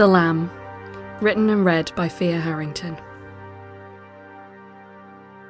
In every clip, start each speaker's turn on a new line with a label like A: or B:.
A: The Lamb, written and read by Fia Harrington.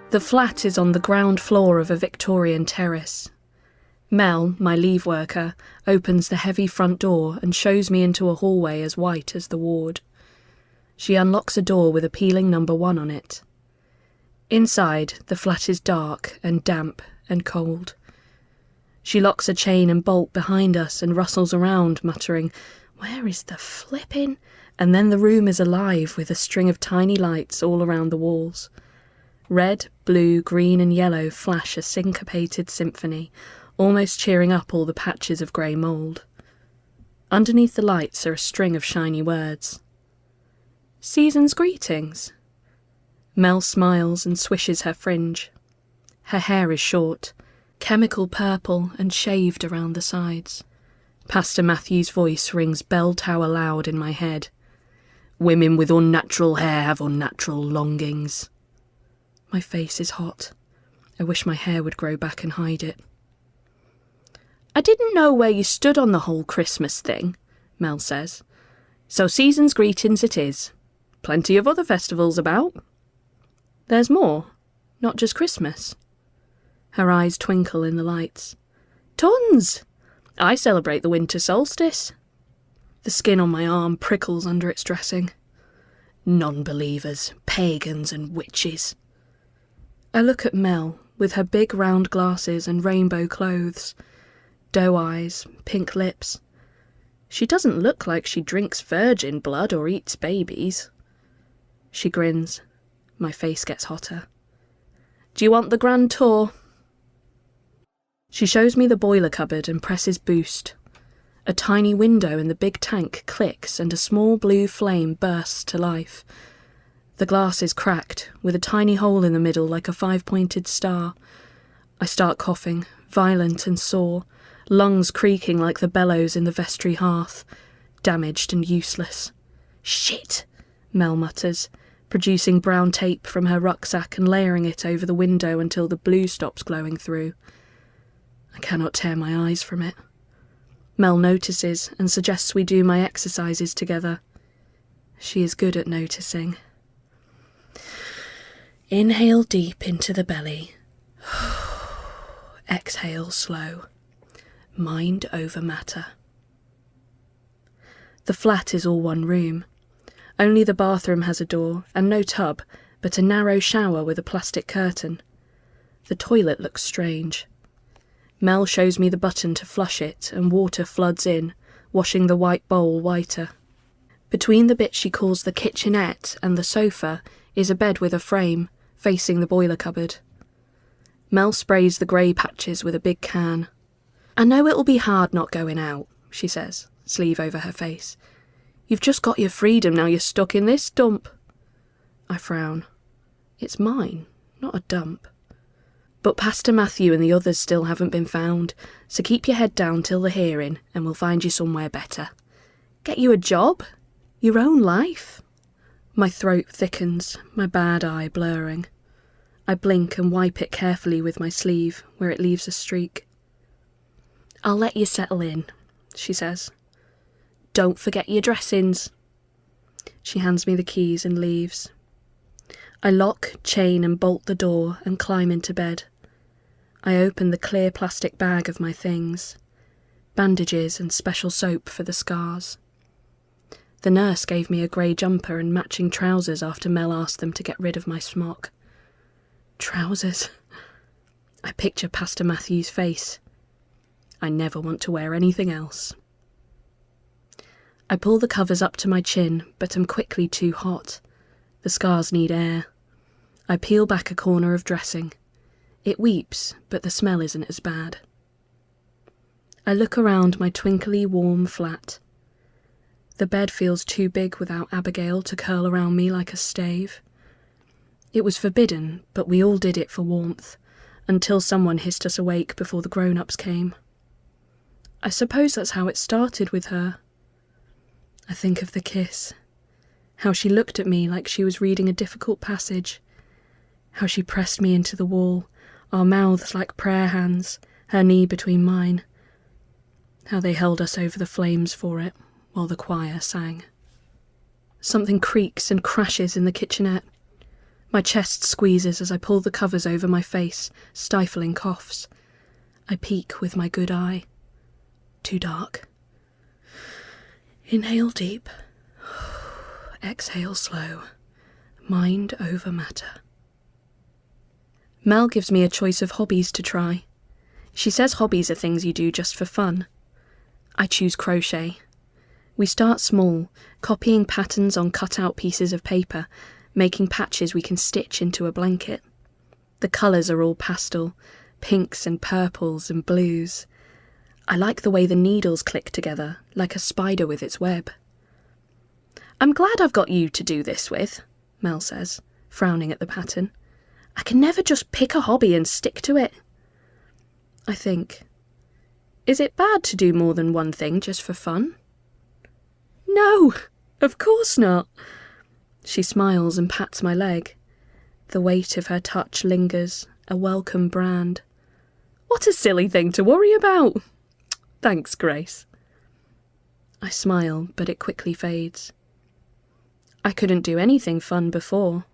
A: The flat is on the ground floor of a Victorian terrace. Mel, my leave worker, opens the heavy front door and shows me into a hallway as white as the ward. She unlocks a door with appealing number 1 on it. Inside, the flat is dark and damp and cold. She locks a chain and bolt behind us and rustles around, muttering, "Where is the flippin'?" And then the room is alive with a string of tiny lights all around the walls. Red, blue, green and yellow flash a syncopated symphony, almost cheering up all the patches of grey mould. Underneath the lights are a string of shiny words. "Season's greetings." Mel smiles and swishes her fringe. Her hair is short, chemical purple and shaved around the sides. Pastor Matthew's voice rings bell tower loud in my head. "Women with unnatural hair have unnatural longings." My face is hot. I wish my hair would grow back and hide it. "I didn't know where you stood on the whole Christmas thing," Mel says. "So season's greetings it is. Plenty of other festivals about." "There's more, not just Christmas." Her eyes twinkle in the lights. "Tons! I celebrate the winter solstice." The skin on my arm prickles under its dressing. "Non-believers, pagans and witches." I look at Mel, with her big round glasses and rainbow clothes. Doe eyes, pink lips. She doesn't look like she drinks virgin blood or eats babies. She grins. My face gets hotter. "Do you want the grand tour?" She shows me the boiler cupboard and presses boost. A tiny window in the big tank clicks and a small blue flame bursts to life. The glass is cracked, with a tiny hole in the middle like a 5-pointed star. I start coughing, violent and sore, lungs creaking like the bellows in the vestry hearth, damaged and useless. "Shit," Mel mutters, producing brown tape from her rucksack and layering it over the window until the blue stops glowing through. I cannot tear my eyes from it. Mel notices and suggests we do my exercises together. She is good at noticing. Inhale deep into the belly. Exhale slow. Mind over matter. The flat is all one room. Only the bathroom has a door and no tub, but a narrow shower with a plastic curtain. The toilet looks strange. Mel shows me the button to flush it and water floods in, washing the white bowl whiter. Between the bit she calls the kitchenette and the sofa is a bed with a frame, facing the boiler cupboard. Mel sprays the grey patches with a big can. "I know it'll be hard not going out," she says, sleeve over her face. "You've just got your freedom, now you're stuck in this dump." I frown. It's mine, not a dump. "But Pastor Matthew and the others still haven't been found, so keep your head down till the hearing and we'll find you somewhere better. Get you a job? Your own life?" My throat thickens, my bad eye blurring. I blink and wipe it carefully with my sleeve, where it leaves a streak. "I'll let you settle in," she says. "Don't forget your dressings." She hands me the keys and leaves. I lock, chain and bolt the door and climb into bed. I open the clear plastic bag of my things. Bandages and special soap for the scars. The nurse gave me a grey jumper and matching trousers after Mel asked them to get rid of my smock. Trousers. I picture Pastor Matthew's face. I never want to wear anything else. I pull the covers up to my chin, but am quickly too hot. The scars need air. I peel back a corner of dressing. It weeps, but the smell isn't as bad. I look around my twinkly, warm flat. The bed feels too big without Abigail to curl around me like a stave. It was forbidden, but we all did it for warmth, until someone hissed us awake before the grown-ups came. I suppose that's how it started with her. I think of the kiss. How she looked at me like she was reading a difficult passage. How she pressed me into the wall, our mouths like prayer hands, her knee between mine. How they held us over the flames for it, while the choir sang. Something creaks and crashes in the kitchenette. My chest squeezes as I pull the covers over my face, stifling coughs. I peek with my good eye. Too dark. Inhale deep. Exhale slow. Mind over matter. Mel gives me a choice of hobbies to try. She says hobbies are things you do just for fun. I choose crochet. We start small, copying patterns on cut-out pieces of paper, making patches we can stitch into a blanket. The colours are all pastel, pinks and purples and blues. I like the way the needles click together, like a spider with its web. I'm glad I've got you to do this with, Mel says, frowning at the pattern. I can never just pick a hobby and stick to it. I think, is it bad to do more than one thing just for fun? No, of course not. She smiles and pats my leg. The weight of her touch lingers, a welcome brand. What a silly thing to worry about. Thanks, Grace. I smile, but it quickly fades. I couldn't do anything fun before.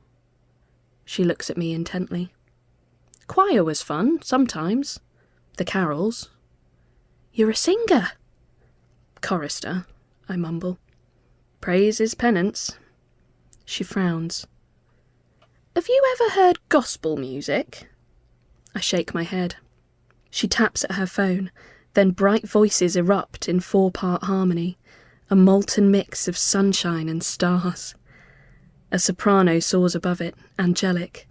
A: She looks at me intently. Choir was fun, sometimes. The carols. You're a singer. Chorister, I mumble. Praise is penance. She frowns. Have you ever heard gospel music? I shake my head. She taps at her phone, then bright voices erupt in 4-part harmony, a molten mix of sunshine and stars. A soprano soars above it, angelic.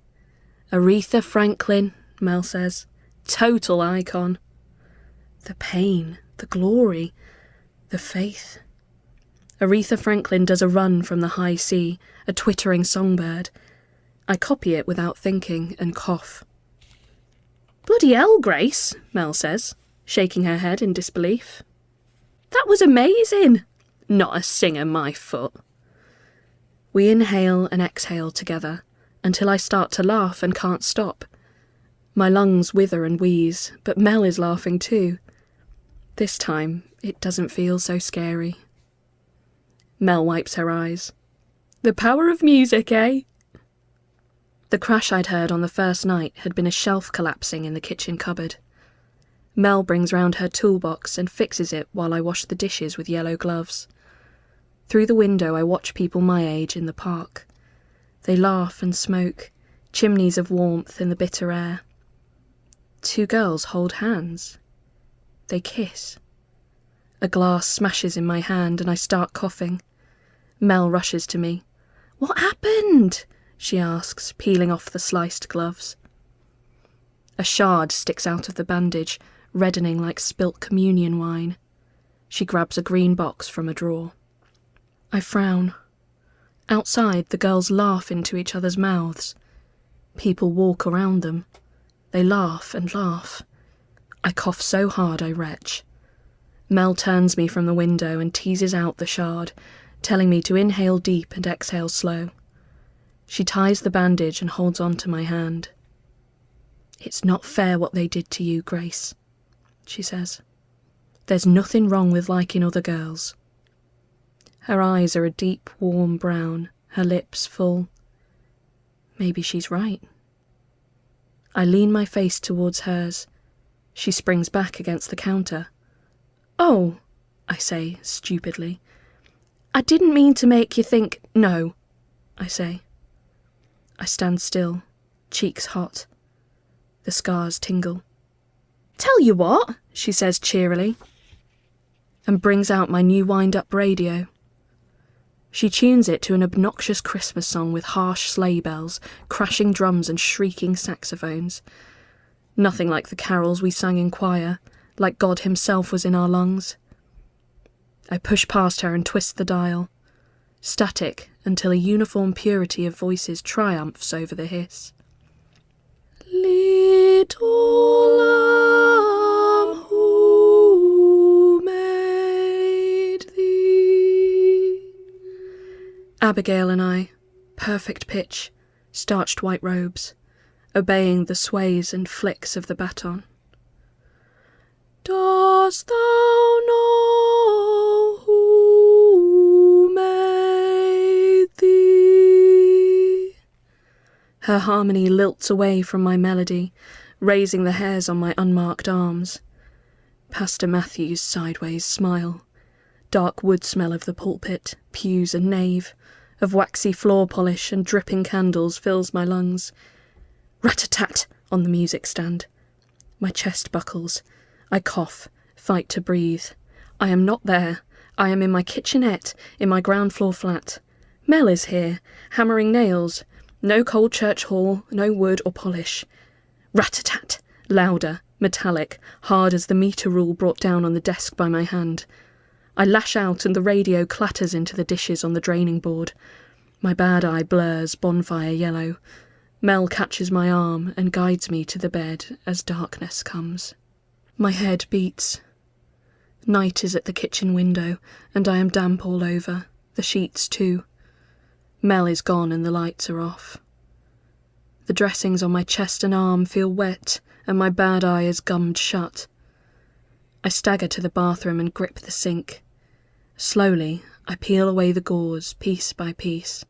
A: Aretha Franklin, Mel says. Total icon. The pain, the glory, the faith. Aretha Franklin does a run from the high C, a twittering songbird. I copy it without thinking and cough. Bloody hell, Grace, Mel says, shaking her head in disbelief. That was amazing. Not a singer, my foot. We inhale and exhale together, until I start to laugh and can't stop. My lungs wither and wheeze, but Mel is laughing too. This time, it doesn't feel so scary. Mel wipes her eyes. The power of music, eh? The crash I'd heard on the first night had been a shelf collapsing in the kitchen cupboard. Mel brings round her toolbox and fixes it while I wash the dishes with yellow gloves. Through the window I watch people my age in the park. They laugh and smoke, chimneys of warmth in the bitter air. 2 girls hold hands. They kiss. A glass smashes in my hand and I start coughing. Mel rushes to me. What happened? She asks, peeling off the sliced gloves. A shard sticks out of the bandage, reddening like spilt communion wine. She grabs a green box from a drawer. I frown. Outside, the girls laugh into each other's mouths. People walk around them. They laugh and laugh. I cough so hard I retch. Mel turns me from the window and teases out the shard, telling me to inhale deep and exhale slow. She ties the bandage and holds on to my hand. It's not fair what they did to you, Grace, she says. There's nothing wrong with liking other girls. Her eyes are a deep, warm brown, her lips full. Maybe she's right. I lean my face towards hers. She springs back against the counter. Oh, I say, stupidly. I didn't mean to make you think... No, I say. I stand still, cheeks hot. The scars tingle. Tell you what, she says cheerily, and brings out my new wind-up radio. She tunes it to an obnoxious Christmas song with harsh sleigh bells, crashing drums and shrieking saxophones. Nothing like the carols we sang in choir, like God himself was in our lungs. I push past her and twist the dial, static until a uniform purity of voices triumphs over the hiss. Little lamb, who made thee? Abigail and I, perfect pitch, starched white robes, obeying the sways and flicks of the baton. Dost thou know who made Her harmony lilts away from my melody, raising the hairs on my unmarked arms. Pastor Matthew's sideways smile. Dark wood smell of the pulpit, pews and nave, of waxy floor polish and dripping candles fills my lungs. Rat-a-tat on the music stand. My chest buckles. I cough, fight to breathe. I am not there. I am in my kitchenette, in my ground floor flat. Mel is here, hammering nails. No cold church hall, no wood or polish. Rat-a-tat, louder, metallic, hard as the meter rule brought down on the desk by my hand. I lash out and the radio clatters into the dishes on the draining board. My bad eye blurs bonfire yellow. Mel catches my arm and guides me to the bed as darkness comes. My head beats. Night is at the kitchen window, and I am damp all over, the sheets too. Mel is gone and the lights are off. The dressings on my chest and arm feel wet, and my bad eye is gummed shut. I stagger to the bathroom and grip the sink. Slowly, I peel away the gauze, piece by piece.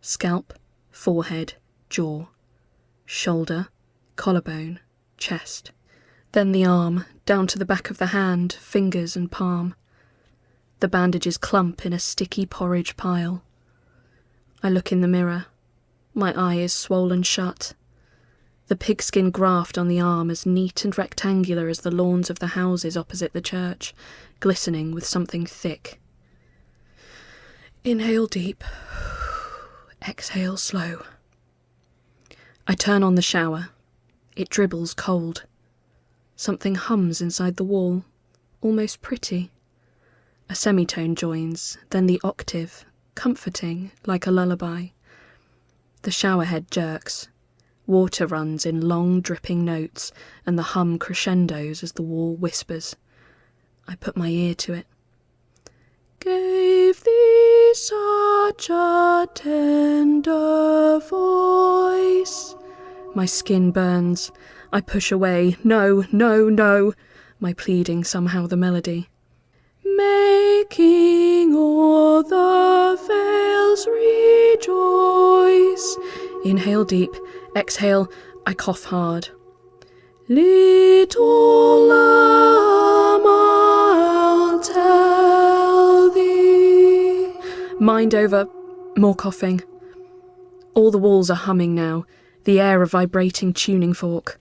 A: Scalp, forehead, jaw, shoulder, collarbone, chest. Then the arm, down to the back of the hand, fingers and palm. The bandages clump in a sticky porridge pile. I look in the mirror. My eye is swollen shut. The pigskin graft on the arm as neat and rectangular as the lawns of the houses opposite the church, glistening with something thick. Inhale deep. Exhale slow. I turn on the shower. It dribbles cold. Something hums inside the wall, almost pretty. A semitone joins, then the octave, comforting like a lullaby. The showerhead jerks. Water runs in long dripping notes, and the hum crescendos as the wall whispers. I put my ear to it. Gave thee such a tender voice. My skin burns. I push away. No, no, no. My pleading somehow the melody. Making all the vales rejoice. Inhale deep. Exhale. I cough hard. Little lamb, I'll tell thee. Mind over. More coughing. All the walls are humming now, the air a vibrating tuning fork.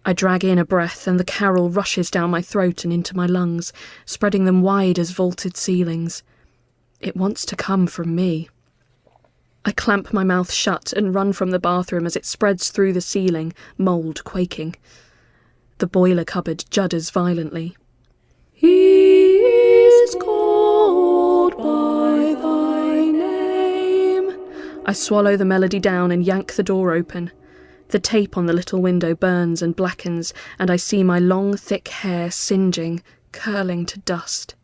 A: I drag in a breath and the carol rushes down my throat and into my lungs, spreading them wide as vaulted ceilings. It wants to come from me. I clamp my mouth shut and run from the bathroom as it spreads through the ceiling, mould quaking. The boiler cupboard judders violently. He is called by thy name. I swallow the melody down and yank the door open. The tape on the little window burns and blackens, and I see my long, thick hair singeing, curling to dust.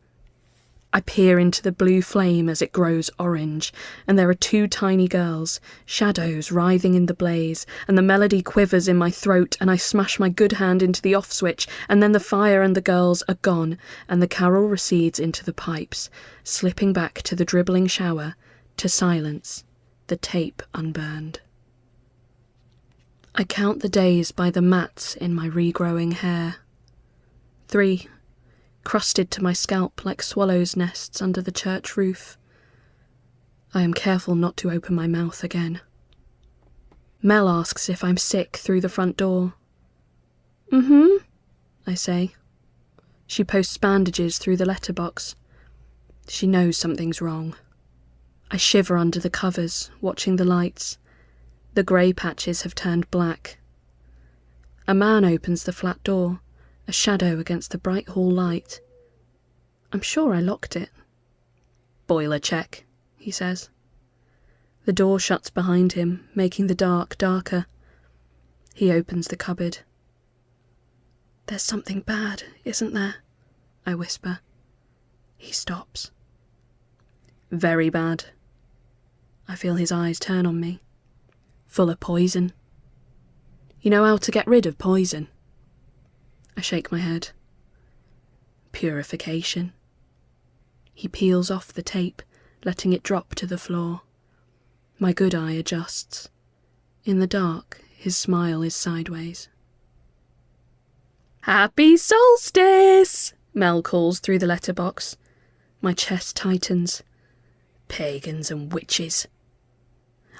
A: I peer into the blue flame as it grows orange, and there are two tiny girls, shadows writhing in the blaze, and the melody quivers in my throat, and I smash my good hand into the off switch, and then the fire and the girls are gone, and the carol recedes into the pipes, slipping back to the dribbling shower, to silence, the tape unburned. I count the days by the mats in my regrowing hair. 3, crusted to my scalp like swallows' nests under the church roof. I am careful not to open my mouth again. Mel asks if I'm sick through the front door. I say. She posts bandages through the letterbox. She knows something's wrong. I shiver under the covers, watching the lights. The grey patches have turned black. A man opens the flat door, a shadow against the bright hall light. I'm sure I locked it. Boiler check, he says. The door shuts behind him, making the dark darker. He opens the cupboard. There's something bad, isn't there? I whisper. He stops. Very bad. I feel his eyes turn on me. Full of poison. You know how to get rid of poison? I shake my head. Purification. He peels off the tape, letting it drop to the floor. My good eye adjusts. In the dark, his smile is sideways. "Happy solstice!" Mel calls through the letterbox. My chest tightens. Pagans and witches.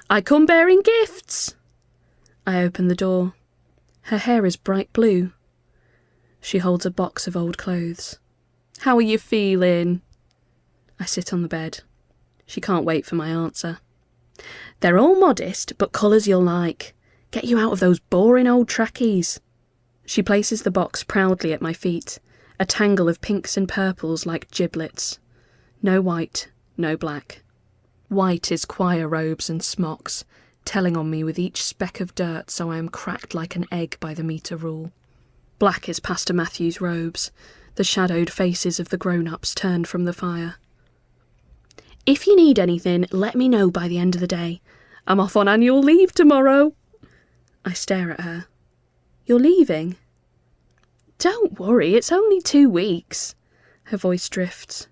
A: "I come bearing gifts!" I open the door. Her hair is bright blue. She holds a box of old clothes. "How are you feeling?" I sit on the bed. She can't wait for my answer. "They're all modest, but colours you'll like. Get you out of those boring old trackies." She places the box proudly at my feet, a tangle of pinks and purples like giblets. No white, no black. White is choir robes and smocks, telling on me with each speck of dirt so I am cracked like an egg by the metre rule. Black is Pastor Matthew's robes, the shadowed faces of the grown-ups turned from the fire. "If you need anything, let me know by the end of the day. I'm off on annual leave tomorrow." I stare at her. "You're leaving?" "Don't worry, it's only 2 weeks. Her voice drifts.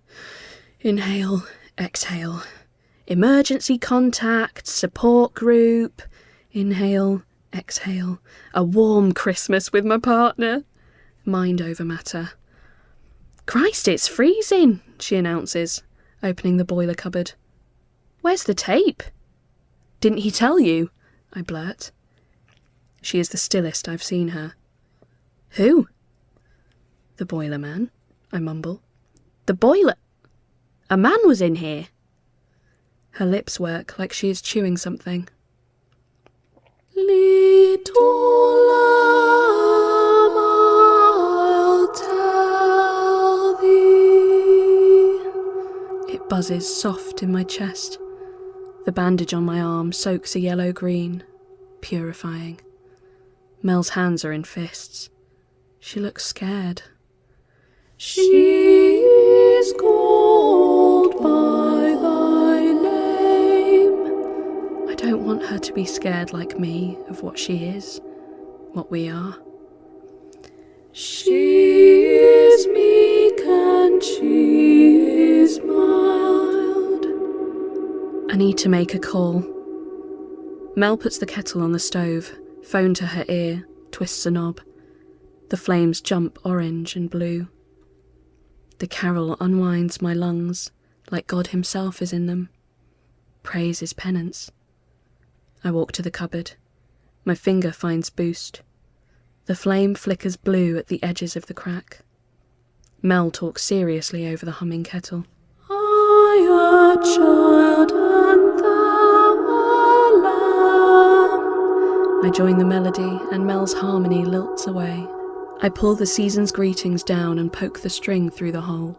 A: Inhale, exhale. Emergency contact, support group. Inhale, exhale. A warm Christmas with my partner. Mind over matter. "Christ, it's freezing," she announces, opening the boiler cupboard. "Where's the tape?" "Didn't he tell you?" I blurt. She is the stillest I've seen her. "Who?" "The boiler man," I mumble. "The boiler? A man was in here?" Her lips work like she is chewing something. "Little lamb, I'll tell thee." It buzzes soft in my chest. The bandage on my arm soaks a yellow-green, purifying. Mel's hands are in fists. She looks scared. "She is called by thy name." I don't want her to be scared like me of what she is, what we are. "She is meek and she is mild." I need to make a call. Mel puts the kettle on the stove, phone to her ear, twists a knob. The flames jump orange and blue. The carol unwinds my lungs, like God himself is in them. Praise is penance. I walk to the cupboard. My finger finds boost. The flame flickers blue at the edges of the crack. Mel talks seriously over the humming kettle. "I a child and thou a lamb." I join the melody and Mel's harmony lilts away. I pull the season's greetings down and poke the string through the hole.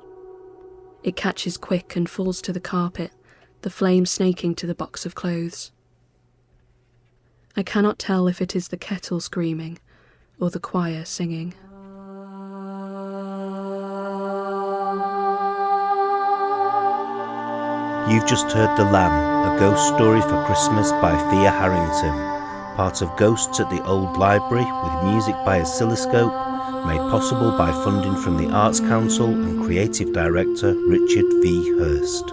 A: It catches quick and falls to the carpet, the flame snaking to the box of clothes. I cannot tell if it is the kettle screaming or the choir singing.
B: You've just heard The Lamb, a ghost story for Christmas by Thea Harrington, part of Ghosts at the Old Library with music by Oscilloscope, made possible by funding from the Arts Council and creative director Richard V. Hirst.